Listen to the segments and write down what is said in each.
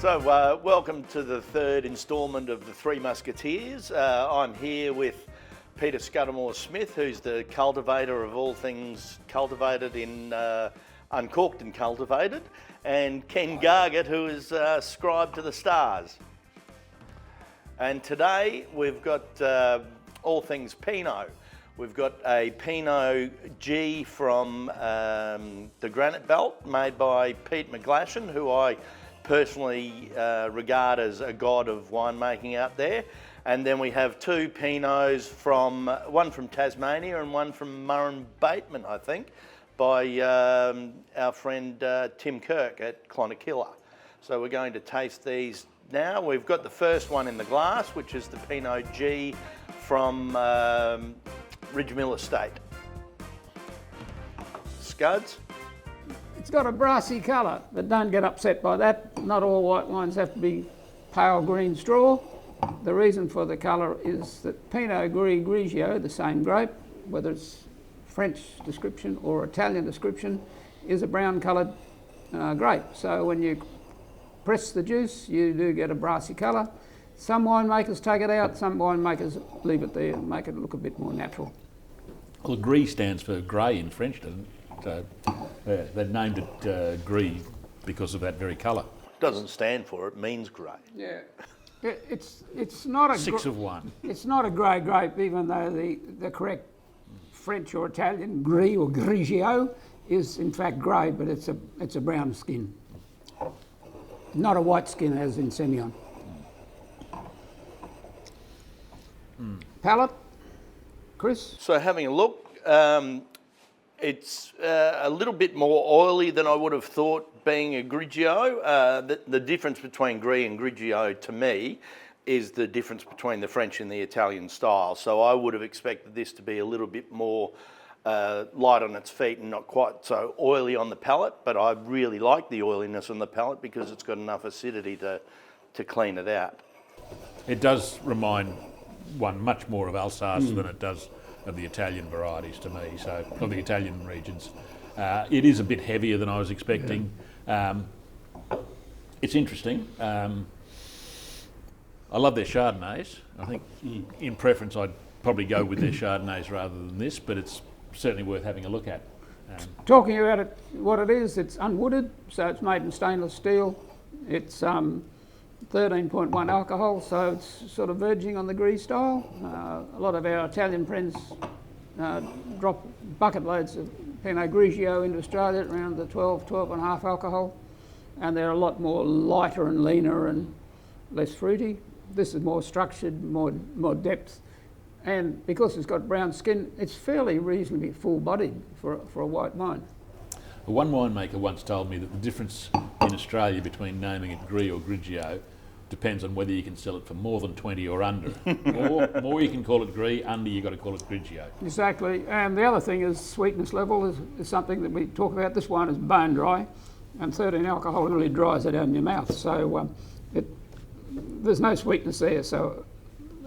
So, welcome to the third instalment of the Three Muscateers. I'm here with Peter Scudamore-Smith, who's the cultivator of all things cultivated in Uncorked and Cultivated, and Ken Gargett, who is scribe to the stars. And today we've got all things Pinot. We've got a Pinot G from the Granite Belt, made by Pete McGlashan, who I personally regard as a god of winemaking out there. And then we have two Pinots from, one from Tasmania and one from Murrumbateman, I think, by our friend Tim Kirk at Clonakilla. So we're going to taste these now. We've got the first one in the glass, which is the Pinot G from Ridgemill Estate. Scuds? It's got a brassy colour, but don't get upset by that. Not all white wines have to be pale green straw. The reason for the colour is that Pinot Grigio, the same grape, whether it's French description or Italian description, is a brown coloured grape. So when you press the juice, you do get a brassy colour. Some winemakers take it out, some winemakers leave it there and make it look a bit more natural. Well, Gris stands for grey in French, doesn't it? So they named it Gris because of that very colour. Doesn't stand for it, means grey. Yeah. It's not a Six of one. It's not a grey grape, even though the correct French or Italian Gris or Grigio is in fact grey, but it's a brown skin, not a white skin as in Semillon. Palate, Chris. So having a look, it's a little bit more oily than I would have thought being a Grigio. The difference between Gris and Grigio to me is the difference between the French and the Italian style. So I would have expected this to be a little bit more light on its feet and not quite so oily on the palate, but I really like the oiliness on the palate because it's got enough acidity to clean it out. It does remind one much more of Alsace than it does of the Italian varieties to me, so of the Italian regions. It is a bit heavier than I was expecting. It's interesting. I love their Chardonnays. I think in preference I'd probably go with their Chardonnays rather than this, but it's certainly worth having a look at. Talking about it, what it is, it's unwooded, so it's made in stainless steel. It's 13.1 alcohol, so it's sort of verging on the Gris style. A lot of our Italian friends drop bucket loads of Pinot Grigio into Australia at around the 12.5 alcohol, and they're a lot more lighter and leaner and less fruity. This is more structured, more depth, and because it's got brown skin, it's fairly reasonably full-bodied for a white wine. One winemaker once told me that the difference in Australia between naming it Gris or Grigio depends on whether you can sell it for more than 20 or under. More you can call it Gris, under you got to call it Grigio. Exactly, and the other thing is sweetness level is something that we talk about. This wine is bone dry, and 13 alcohol really dries it out in your mouth, so there's no sweetness there. So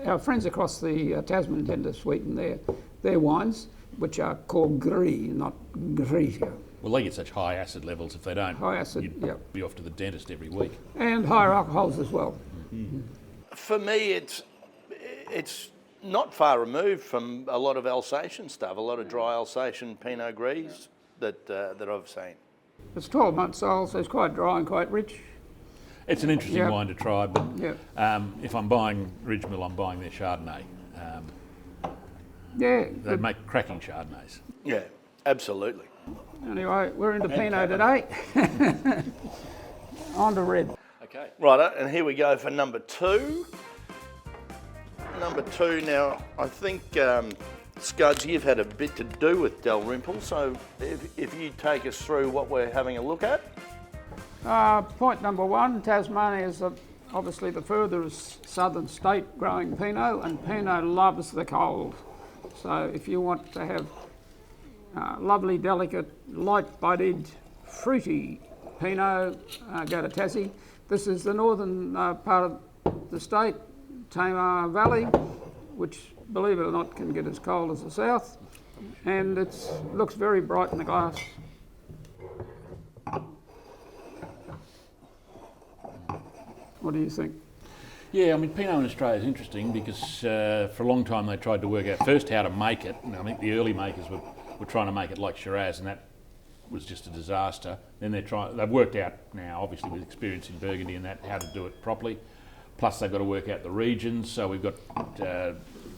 our friends across the Tasman tend to sweeten their wines, which are called Gris, not Grigio. Well, they get such high acid levels, if they don't, high acid, you'd be off to the dentist every week. And higher alcohols as well. Mm-hmm. For me, it's not far removed from a lot of Alsatian stuff, a lot of dry Alsatian Pinot Gris that I've seen. It's 12 months old, so it's quite dry and quite rich. It's an interesting wine to try, but if I'm buying Ridgemill, I'm buying their Chardonnay. They make cracking Chardonnays. Yeah, absolutely. Anyway, we're into Pinot today. On to red. Okay. Right, and here we go for number two. Number two, now, I think, Scuds, you've had a bit to do with Dalrymple, so if you take us through what we're having a look at. Point number one, Tasmania is obviously the furthest southern state growing Pinot, and Pinot loves the cold. So if you want to have lovely, delicate, light-bodied, fruity Pinot, go to Tassie. This is the northern part of the state, Tamar Valley, which, believe it or not, can get as cold as the south, and it looks very bright in the glass. What do you think? Yeah, I mean, Pinot in Australia is interesting because for a long time they tried to work out first how to make it. I think the early makers were trying to make it like Shiraz, and that was just a disaster. Then they've worked out now, obviously with experience in Burgundy and that, how to do it properly. Plus they've got to work out the regions. So we've got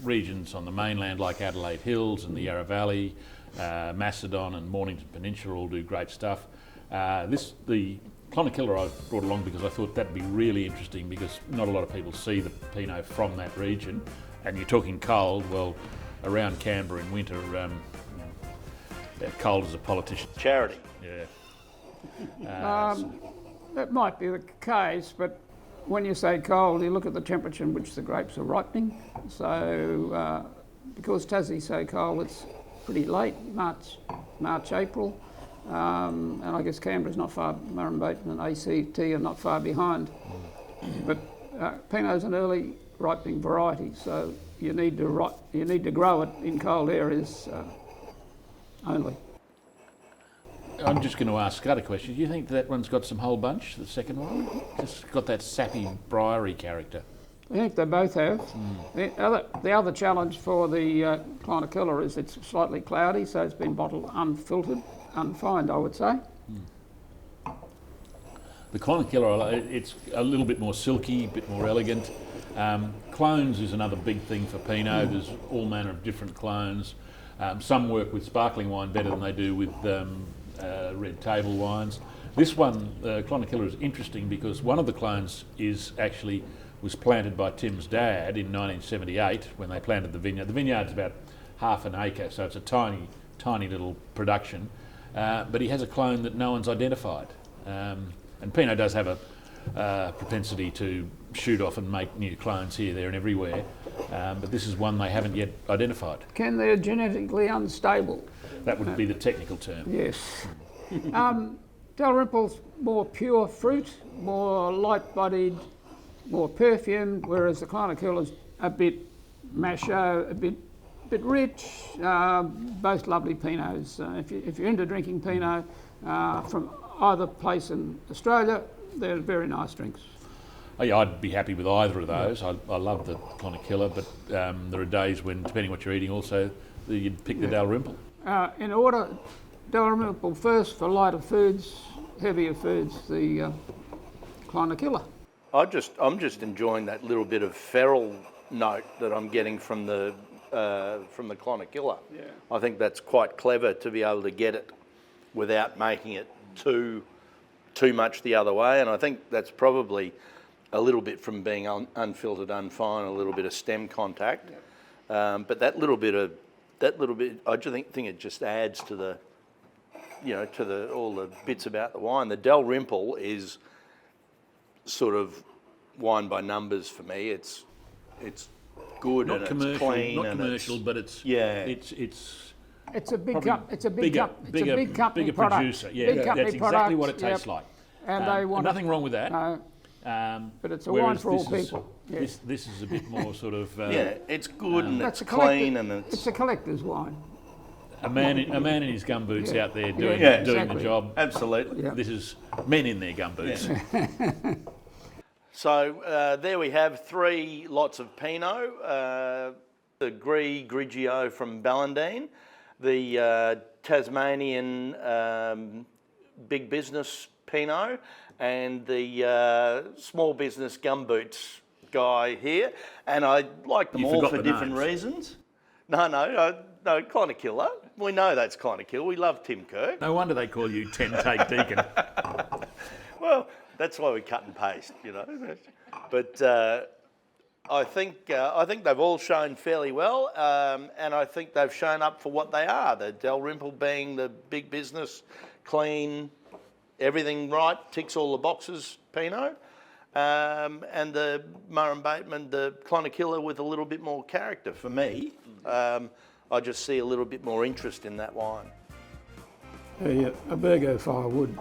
regions on the mainland like Adelaide Hills and the Yarra Valley, Macedon and Mornington Peninsula all do great stuff. The Clonakilla I brought along because I thought that'd be really interesting because not a lot of people see the Pinot from that region. And you're talking cold, well, around Canberra in winter, cold as a politician. Charity. Yeah. That might be the case, but when you say cold, you look at the temperature in which the grapes are ripening. So because Tassie's so cold, it's pretty late, March, April. And I guess Canberra's not far, Murrumbateman and ACT are not far behind. But Pinot's an early ripening variety, so you need to grow it in cold areas only. I'm just going to ask Scott a question. Do you think that one's got some whole bunch, the second one? Just got that sappy, briary character. I think they both have. The other challenge for the Clonakilla is it's slightly cloudy, so it's been bottled unfiltered, unfined, I would say. The Clonakilla, it's a little bit more silky, a bit more elegant. Clones is another big thing for Pinot. There's all manner of different clones. Some work with sparkling wine better than they do with red table wines. This one, Clonakilla, is interesting because one of the clones was planted by Tim's dad in 1978 when they planted the vineyard. The vineyard's about half an acre, so it's a tiny, tiny little production. But he has a clone that no one's identified. And Pinot does have a propensity to shoot off and make new clones here, there and everywhere. But this is one they haven't yet identified. Can they're genetically unstable? That would be the technical term. Yes. Dalrymple's more pure fruit, more light-bodied, more perfumed, whereas the Clonakilla's a bit macho, a bit rich. Both lovely Pinots. If you're into drinking Pinot from either place in Australia, they're very nice drinks. Oh, yeah, I'd be happy with either of those. I love the Clonakilla, but there are days when, depending what you're eating, also you'd pick the Dalrymple. In order, Dalrymple first for lighter foods, heavier foods, the Clonakilla. I'm just enjoying that little bit of feral note that I'm getting from the Clonakilla. Yeah. I think that's quite clever to be able to get it without making it too much the other way, and I think that's probably a little bit from being unfiltered, unfined, a little bit of stem contact. Yeah. But that little bit, I just think it just adds to the, all the bits about the wine. The Dalrymple is sort of wine by numbers for me. It's good not and commercial, it's clean, not and commercial, but it's It's a big cup. It's a big cup. It's a big company bigger product. producer. Yeah, big that's exactly product, what it tastes like. And they want nothing wrong with that. No, but it's a wine for all people. Yes. This is a bit more sort of. it's good and it's clean and it's a collector's wine. A man in his gumboots out there doing exactly. the job. Absolutely. Yeah. This is men in their gumboots. Yeah. So there we have 3 lots of Pinot. The Grigio from Ballindine, the Tasmanian Big Business Pinot, and the Small Business Gumboots guy here. And I like them all for different reasons. No, Clonakilla. We know that's Clonakilla. We love Tim Kirk. No wonder they call you 10-take Deacon. Well, that's why we cut and paste, But I think they've all shown fairly well, and I think they've shown up for what they are. The Dalrymple being the big business, clean, everything right, ticks all the boxes Pinot, and the Murrumbateman, the Clonakilla with a little bit more character for me. I just see a little bit more interest in that wine. A Burgo fire wood.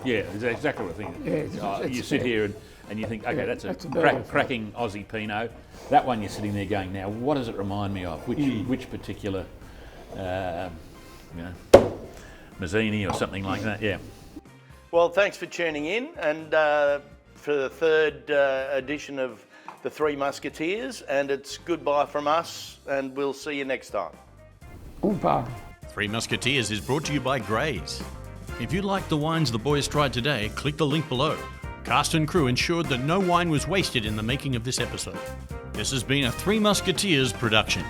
Yeah, exactly what I think. Yeah, you sit here and you think, okay, that's a Burgo cracking Aussie Pinot. That one you're sitting there going, now what does it remind me of? Which particular, Mazzini or something like that? Yeah. Well, thanks for tuning in, and for the third edition of the Three Muscateers, and it's goodbye from us, and we'll see you next time. Oompa. Three Muscateers is brought to you by Grays. If you like the wines the boys tried today, click the link below. Cast and crew ensured that no wine was wasted in the making of this episode. This has been a Three Muscateers production.